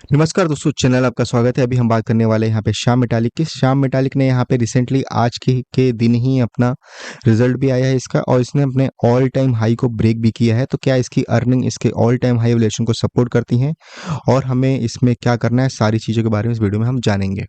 नमस्कार दोस्तों, चैनल आपका स्वागत है। अभी हम बात करने वाले हैं यहाँ पे श्याम मेटालिक की। श्याम मेटालिक ने यहाँ पे रिसेंटली आज के दिन ही अपना रिजल्ट भी आया है इसका, और इसने अपने ऑल टाइम हाई को ब्रेक भी किया है। तो क्या इसकी अर्निंग इसके ऑल टाइम हाई वैल्यूएशन को सपोर्ट करती हैं और हमें इसमें क्या करना है, सारी चीज़ों के बारे में इस वीडियो में हम जानेंगे।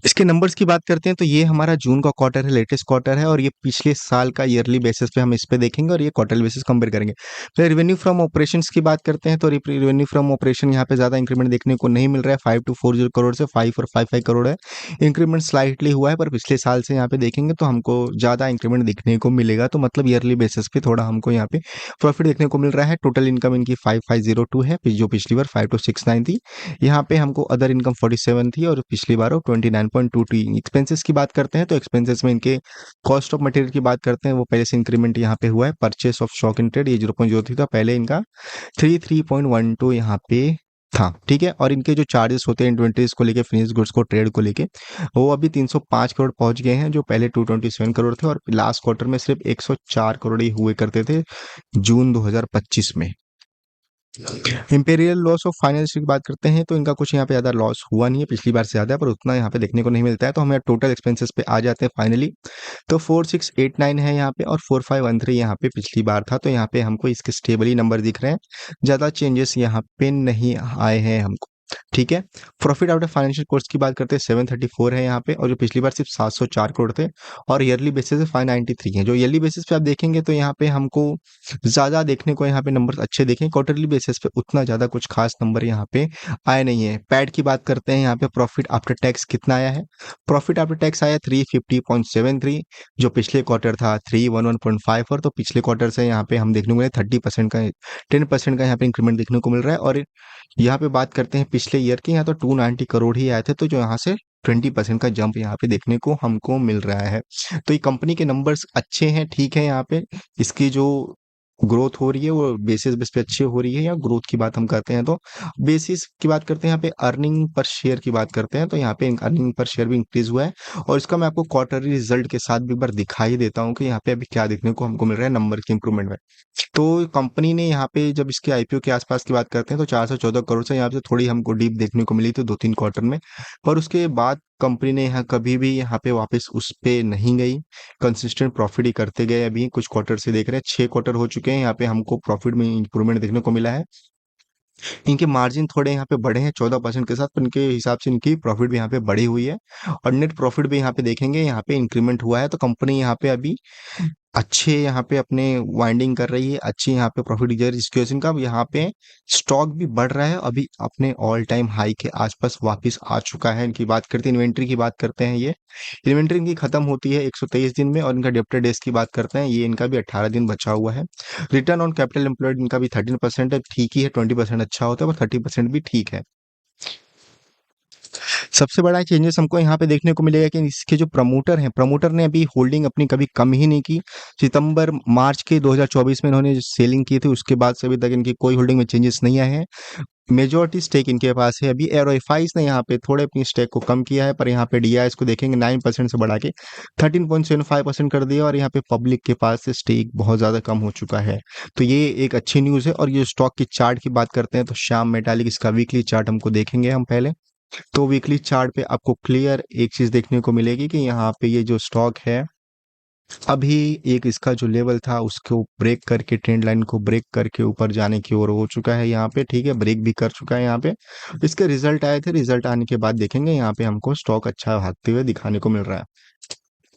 इसके नंबर्स की बात करते हैं तो ये हमारा जून का क्वार्टर है, लेटेस्ट क्वार्टर है, और ये पिछले साल का ईयरली बेसिस पे हम इस पे देखेंगे और ये क्वार्टरली बेसिस कंपेयर करेंगे। फिर रेवेन्यू फ्रॉम ऑपरेशंस की बात करते हैं तो रेवेन्यू फ्रॉम ऑपरेशन यहाँ पे ज़्यादा इंक्रीमेंट देखने को नहीं मिल रहा है। 5240 करोड़ से 5455 करोड़ है। इंक्रीमेंट स्लाइटली हुआ है, पर पिछले साल से यहाँ पे देखेंगे तो हमको ज़्यादा इंक्रीमेंट देखने को मिलेगा। तो मतलब ईयरली बेसिस पे थोड़ा हमको यहाँ पे प्रॉफिट देखने को मिल रहा है। टोटल इनकम इनकी 5502 है, जो पिछली बार 5269 थी। यहाँ पे हमको अदर इनकम 47 थी और पिछली बार वो 29.22। एक्सपेंसेस की बात करते हैं तो एक्सपेंसेस में इनके कॉस्ट ऑफ मटेरियल की बात करते हैं, वो पहले से इंक्रीमेंट यहाँ पे हुआ है। Purchase of stock in trade ये 0.03 था, पहले इनका 33.12 यहाँ पे था, ठीक है। और इनके जो चार्जेस होते हैं इन्वेंट्रीज को लेके, फिनिश गुड्स को ट्रेड को लेके, वो अभी 305 करोड़ पहुंच गए हैं, जो पहले 227 करोड़ थे, और लास्ट क्वार्टर में सिर्फ 104 करोड़ ही हुए करते थे जून 2025 में। इंपीरियल लॉस ऑफ फाइनेंस की बात करते हैं तो इनका कुछ यहाँ पे ज़्यादा लॉस हुआ नहीं है, पिछली बार से ज़्यादा है, पर उतना यहाँ पे देखने को नहीं मिलता है। तो हमें टोटल एक्सपेंसेस पे आ जाते हैं फाइनली। तो 4689 है यहाँ पे, और 4513 यहाँ पे पिछली बार था। तो यहाँ पे हमको इसके स्टेबली नंबर दिख रहे हैं, ज़्यादा चेंजेस यहाँ पे नहीं आए हैं हमको, ठीक है। प्रॉफिट आफ्टर फाइनेंशियल कॉस्ट की बात करते हैं 734 है यहाँ पे, और जो पिछली बार सिर्फ 704 करोड़ थे, और ईयरली बेसिस पे 593 है। जो ईयरली बेसिस पे आप देखेंगे तो यहाँ पे हमको ज़्यादा देखने को यहाँ पे नंबर अच्छे देखें। क्वार्टरली बेसिस पे उतना ज़्यादा कुछ खास नंबर यहाँ पे आए नहीं है। पैड की बात करते हैं यहाँ पे, प्रॉफिट आफ्टर टैक्स कितना आया है। प्रॉफिट आफ्टर टैक्स आया 350.73, जो पिछले क्वार्टर था 311.54। तो पिछले क्वार्टर से यहाँ पे हम देखने को मिले 30% का 10% का यहाँ पे इंक्रीमेंट देखने को मिल रहा है। और यहाँ पे बात करते हैं पिछले ईयर की, यहाँ तो 290 करोड़ ही आए थे, तो जो यहाँ से 20% का जंप यहाँ पे देखने को हमको मिल रहा है। तो ये कंपनी के नंबर्स अच्छे हैं, ठीक है। यहाँ पे इसकी जो ग्रोथ हो रही है वो बेसिस बेस पे अच्छी हो रही है। या ग्रोथ की बात हम करते हैं तो बेसिस की बात करते हैं, यहाँ पे अर्निंग पर शेयर की बात करते हैं तो यहाँ पे अर्निंग पर शेयर भी इंक्रीज हुआ है। और इसका मैं आपको क्वार्टरली रिजल्ट के साथ भी एक बार दिखाई देता हूँ कि यहाँ पे अभी क्या देखने को हमको मिल रहा है नंबर की इंप्रूवमेंट में। तो कंपनी ने यहाँ पे जब इसके आईपीओ के आसपास की बात करते हैं तो 414 करोड़ से यहाँ पे थोड़ी हमको डीप देखने को मिली थी 2-3 क्वार्टर में, पर उसके बाद कंपनी ने यहाँ कभी भी यहाँ पे वापस उस पे नहीं गई। कंसिस्टेंट प्रॉफिट ही करते गए। अभी कुछ क्वार्टर से देख रहे हैं, 6 क्वार्टर हो चुके हैं, यहाँ पे हमको प्रॉफिट में इंप्रूवमेंट देखने को मिला है। इनके मार्जिन थोड़े यहाँ पे बढ़े हैं 14% के साथ, पर इनके हिसाब से इनकी प्रॉफिट भी यहाँ पे बढ़ी हुई है, और नेट प्रॉफिट भी यहाँ पे देखेंगे यहाँ पे इंक्रीमेंट हुआ है। तो कंपनी यहाँ पे अभी अच्छे यहाँ पे अपने वाइंडिंग कर रही है, अच्छी यहाँ पे प्रॉफिट सिचुएशन का। यहाँ पे स्टॉक भी बढ़ रहा है, अभी अपने ऑल टाइम हाई के आसपास वापस आ चुका है। इनकी बात करते हैं, इन्वेंट्री की बात करते हैं, ये इन्वेंट्री इनकी खत्म होती है 123 दिन में। और इनका डेब्टर डेज की बात करते हैं, ये इनका भी 18 दिन बचा हुआ है। रिटर्न ऑन कैपिटल एम्प्लॉयड इनका भी 13% है, ठीक ही है। 20% अच्छा होता है, पर 30% भी ठीक है। सबसे बड़ा चेंजेस हमको यहाँ पे देखने को मिलेगा कि इसके जो प्रमोटर हैं, प्रमोटर ने अभी होल्डिंग अपनी कभी कम ही नहीं की। सितंबर मार्च के 2024 में इन्होंने सेलिंग की थी, उसके बाद से अभी तक इनकी कोई होल्डिंग में चेंजेस नहीं आए हैं। मेजॉरिटी स्टेक इनके पास है। अभी एरोफाइस ने यहाँ पे थोड़े अपनी स्टेक को कम किया है, पर यहाँ पे डीआईएस को देखेंगे 9% से बढ़ा के 13.75% कर दिया, और यहाँ पे पब्लिक के पास से स्टेक बहुत ज़्यादा कम हो चुका है। तो ये एक अच्छी न्यूज़ है। और ये स्टॉक की चार्ट की बात करते हैं तो श्याम मेटालिक, इसका वीकली चार्ट हमको देखेंगे हम पहले। तो वीकली चार्ट पे आपको क्लियर एक चीज़ देखने को मिलेगी कि यहाँ पे ये जो स्टॉक है, अभी एक इसका जो लेवल था उसको ब्रेक करके, ट्रेंड लाइन को ब्रेक करके ऊपर जाने की ओर हो चुका है यहाँ पे, ठीक है। ब्रेक भी कर चुका है यहाँ पे। इसके रिजल्ट आए थे, रिजल्ट आने के बाद देखेंगे यहाँ पे हमको स्टॉक अच्छा भागते हुए दिखाने को मिल रहा है।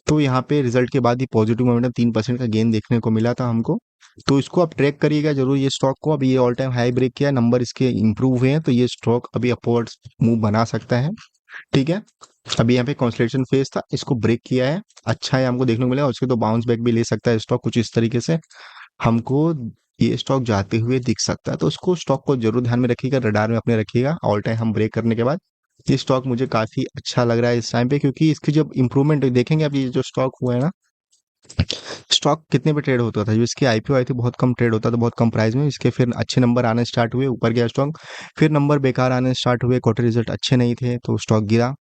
तो यहाँ पे रिजल्ट के बाद ही पॉजिटिव मोमेंटम 3% का गेन देखने को मिला था हमको। तो इसको आप ट्रैक करिएगा जरूर ये स्टॉक को। अभी ये ऑल टाइम हाई ब्रेक किया, नंबर इसके इंप्रूव हुए हैं, तो ये स्टॉक अभी अपवर्ड्स मूव बना सकता है, ठीक है। अभी यहाँ पे कंसोलिडेशन फेज था, इसको ब्रेक किया है, अच्छा है, हमको देखने को मिला। उसके तो बाउंस बैक भी ले सकता है स्टॉक कुछ इस तरीके से, हमको ये स्टॉक जाते हुए दिख सकता है। तो उसको स्टॉक को जरूर ध्यान में रखिएगा, रडार में अपने रखिएगा। ऑल टाइम हम ब्रेक करने के बाद ये स्टॉक मुझे काफी अच्छा लग रहा है इस टाइम पे, क्योंकि इसकी जब इंप्रूवमेंट देखेंगे, अब ये जो स्टॉक हुआ है ना, स्टॉक कितने पे ट्रेड होता था, जो इसकी आईपीओ आई थी बहुत कम ट्रेड होता था, बहुत कम प्राइस में। इसके फिर अच्छे नंबर आने स्टार्ट हुए, ऊपर गया स्टॉक, फिर नंबर बेकार आने स्टार्ट हुए, क्वार्टर रिजल्ट अच्छे नहीं थे तो स्टॉक गिरा।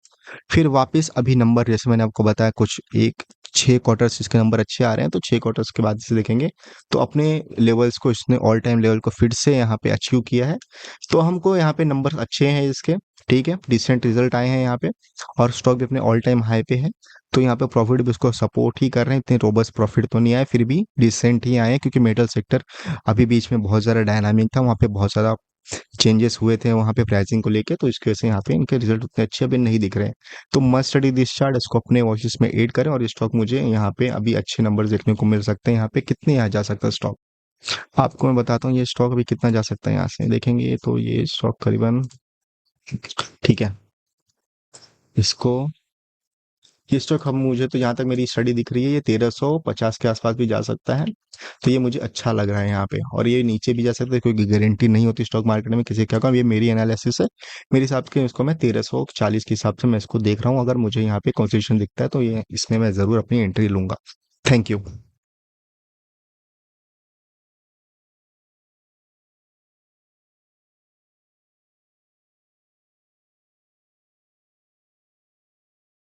फिर वापस अभी नंबर जैसे मैंने आपको बताया कुछ एक 6 क्वार्टर्स इसके नंबर अच्छे आ रहे हैं, तो 6 क्वार्टर्स के बाद इसे देखेंगे तो अपने लेवल्स को इसने ऑल टाइम लेवल को फिर से यहाँ पे अचीव किया है। तो हमको यहाँ पे नंबर अच्छे हैं इसके, ठीक है, डिसेंट रिजल्ट आए हैं यहाँ पे, और स्टॉक भी अपने ऑल टाइम हाई पे है। तो यहाँ पे प्रॉफिट भी उसको सपोर्ट ही कर रहे हैं, इतने रोबस्ट प्रॉफिट तो नहीं आए, फिर भी डिसेंट ही आए हैं, क्योंकि मेटल सेक्टर अभी बीच में बहुत ज़्यादा डायनामिक था, वहाँ पे बहुत ज़्यादा चेंजेस हुए थे वहाँ पे प्राइसिंग को लेके, तो इसकी वजह से यहाँ पे इनके रिजल्ट उतने अच्छे अभी नहीं दिख रहे हैं। तो मस्ट स्टडी दिस चार्ट, इसको अपने वॉचेस में ऐड करें, और स्टॉक मुझे यहाँ पे अभी अच्छे नंबर देखने को मिल सकते हैं। यहाँ पे कितने यहाँ जा सकता है स्टॉक, आपको मैं बताता हूँ ये स्टॉक अभी कितना जा सकता है। यहाँ से देखेंगे तो ये स्टॉक करीबन, ठीक है, इसको, ये स्टॉक हम, मुझे तो जहाँ तक मेरी स्टडी दिख रही है, ये 1350 के आसपास भी जा सकता है। तो ये मुझे अच्छा लग रहा है यहाँ पे, और ये नीचे भी जा सकता है, कोई गारंटी नहीं होती स्टॉक मार्केट में किसी क्या काम। ये मेरी एनालिसिस है, मेरे हिसाब के इसको मैं 1340 के हिसाब से मैं इसको देख रहा हूँ। अगर मुझे यहाँ पे कंसिस्टेंट दिखता है तो ये इसमें मैं ज़रूर अपनी एंट्री लूंगा। Thank you.